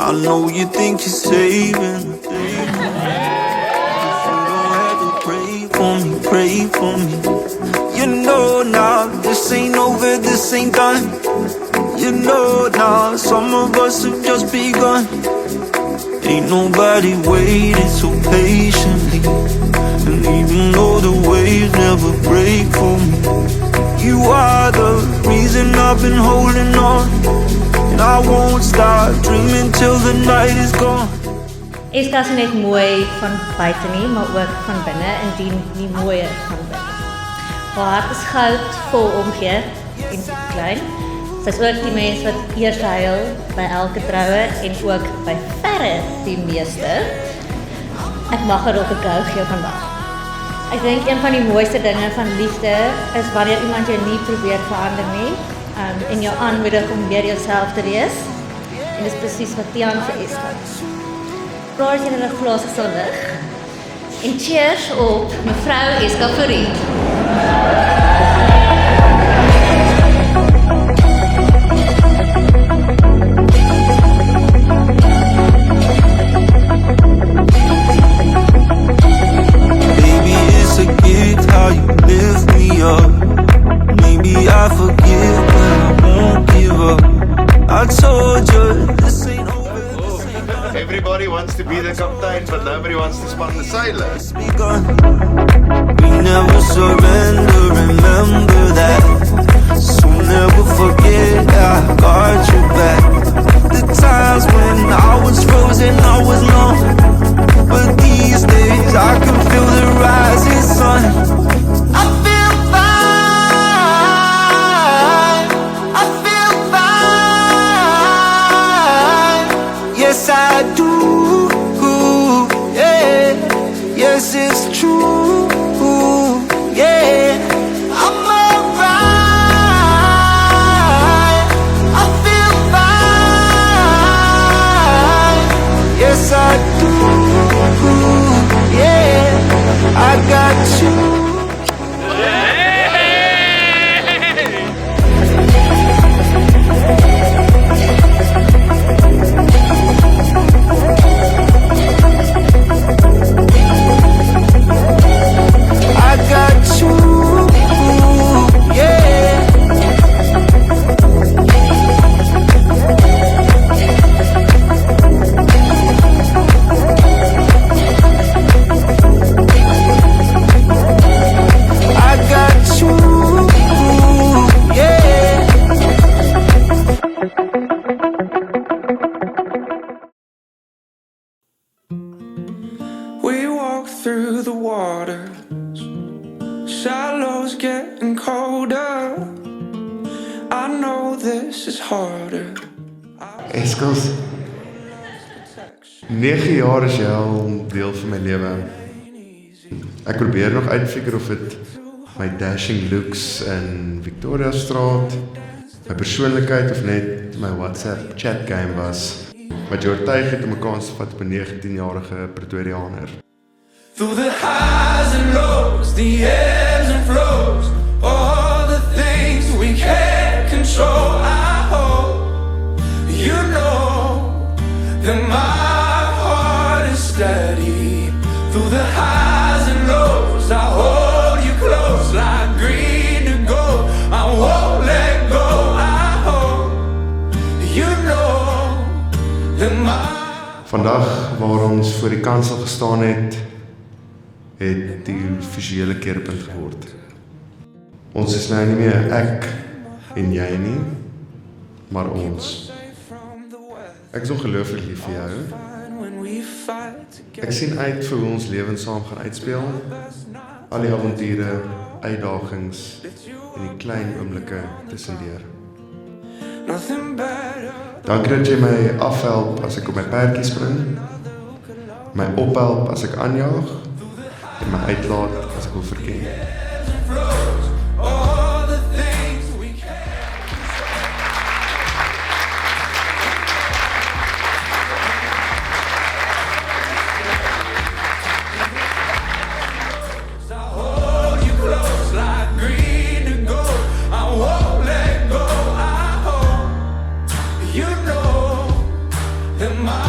I know you think you're saving, but you don't have to pray for me. You know now, this ain't over, this ain't done. You know now, some of us have just begun. Ain't nobody waiting so patiently. And even though the waves never break for me, you are the reason I've been holding on. And I won't stop dreaming till the night is gone. Eska is net mooi van buite nie, maar ook van binne, indien nie mooier van binne. Haar hart is goud, vol omgee en klein. Sy is ook die mens wat eers huil by elke troue en ook by verre die meeste. Ek mag haar ook 'n kou gee vandag. Ek dink een van die mooiste dinge van liefde is wanneer iemand jou nie probeer verander nie, en jou aanmoedig om weer jouself te wees. En dis presies wat Tiaan vir Eska is. Praat jy in 'n glas sal lig. En cheers op mevrou Eska Fourie. Baby, it's a gift how you lift me up. Maybe I forget, but I won't give up. I told you this ain't over. Everybody wants to be the captain, but nobody wants to span the sailor. We never surrender, remember that. So never forget I got you back. The times when I was frozen, I was numb. But these days I can feel the rising sun. I feel fine, I feel fine. Yes I do, yeah. Yes it's true, yeah. I'm alright, I feel fine. Yes I do, yeah. I got you. I got you, yeah. I got you, yeah. We walk through the waters, shallows getting colder. I know this is harder. Eskels, 9 jaar is jy al deel van my lewe. Ek probeer nog uitfigure of dit my dashing looks in Victoria Straat, my persoonlikheid of net my WhatsApp chat game was, wat jou oortuig het om 'n kans te vat op 'n 19-jarige Pretoriaaner. Through the highs and lows, the ebbs and flows, all the things we can't control. I hope you know that my heart is steady. Through the highs and lows, I hold you close like green to gold. I won't let go. I hope you know that my... Vandag waar ons voor die kansel gestaan het die visuele keerpunt geword. Ons is nou nie meer ek en jy nie, maar ons. Ek is ongelooflik lief vir jou. Ek sien uit vir hoe ons lewens saam gaan uitspeel. Al die avonture, uitdagings en die klein oomblikke tussendeur. Dankie dat jy my afhelp as ek op my perdjie spring, my ophelp as ek aanjaag, en my uitlaat as ek wil verken. You know that my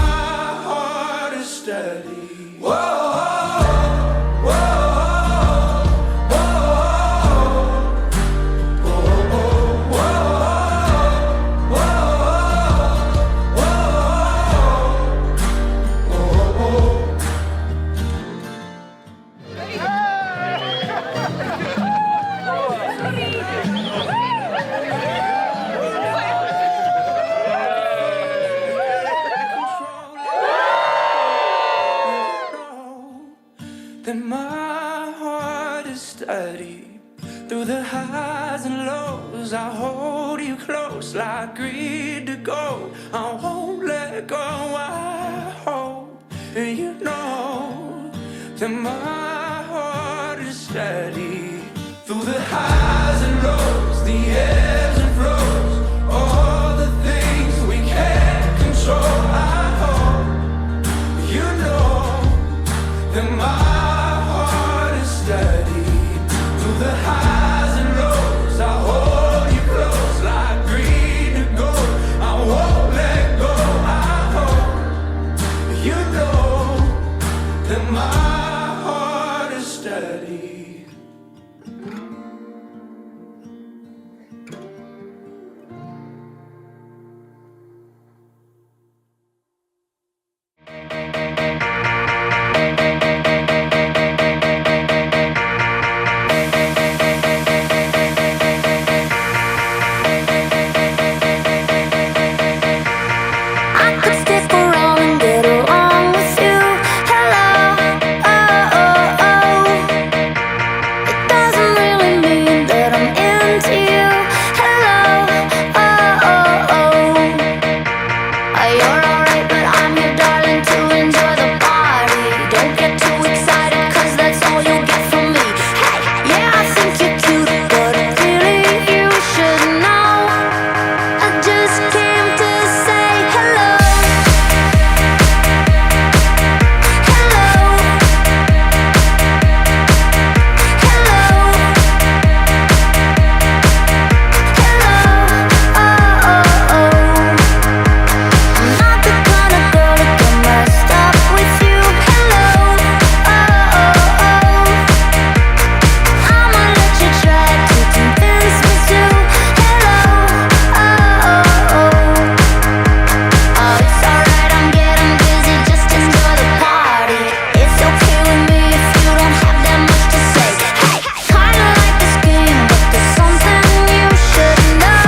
hold you close like greed to go. I won't let go. I hope you know that my heart is steady. Through the highs and lows, the ebbs and flows, all the things we can't control. I hope you know that my heart is steady. Through the highs and lows, I hold you close like green to gold. I won't let go. I hope you know that my heart is steady. I could stick around and get along with you. Hello, oh, oh, oh. It doesn't really mean that I'm into you. Hello, oh, oh, oh. You're alright, but I'm your darling to enjoy the party. Don't get too excited, cause that's all you'll get from me. Hey, yeah, I think you're cute, but really you should know I just came to say hello. Hello. Hello. Hello. Oh, oh, oh. I'm not the kind of girl to get messed up with you. Hello. Oh, oh, oh. I'ma let you try to convince me to. Hello. Oh, oh, oh. Oh, it's alright, I'm getting busy, just enjoy the party. It's okay with me if you don't have that much to say. Hey, kinda like this game, but there's something you should know.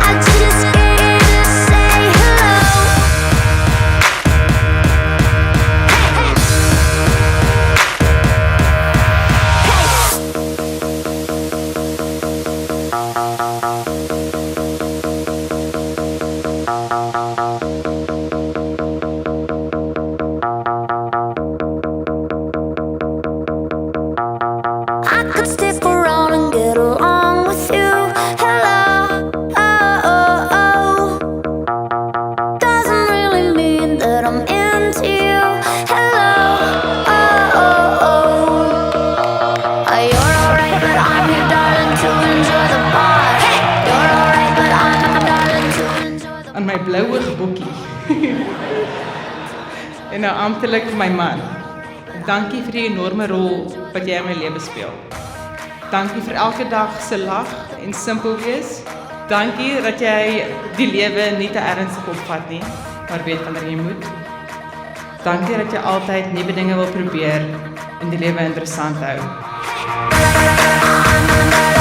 I just came to say hello. I could stick around and get along with you. Hello, oh, oh, oh. Doesn't really mean that I'm into you. Hello, oh, oh, oh. You're alright, but I'm your darling to enjoy the party. You're alright, but I'm your darling to enjoy the aan my bloue bokkie. En nou amptelik vir my man. Dankie vir die enorme rol wat jy in my lewe speel. Dankie vir elke dag se lag en simpel wees. Dankie dat jy die lewe nie te ernstig opvat nie, maar weet wanneer jy moet. Dankie dat jy altyd nuwe dinge wil probeer en die lewe interessant hou. I'm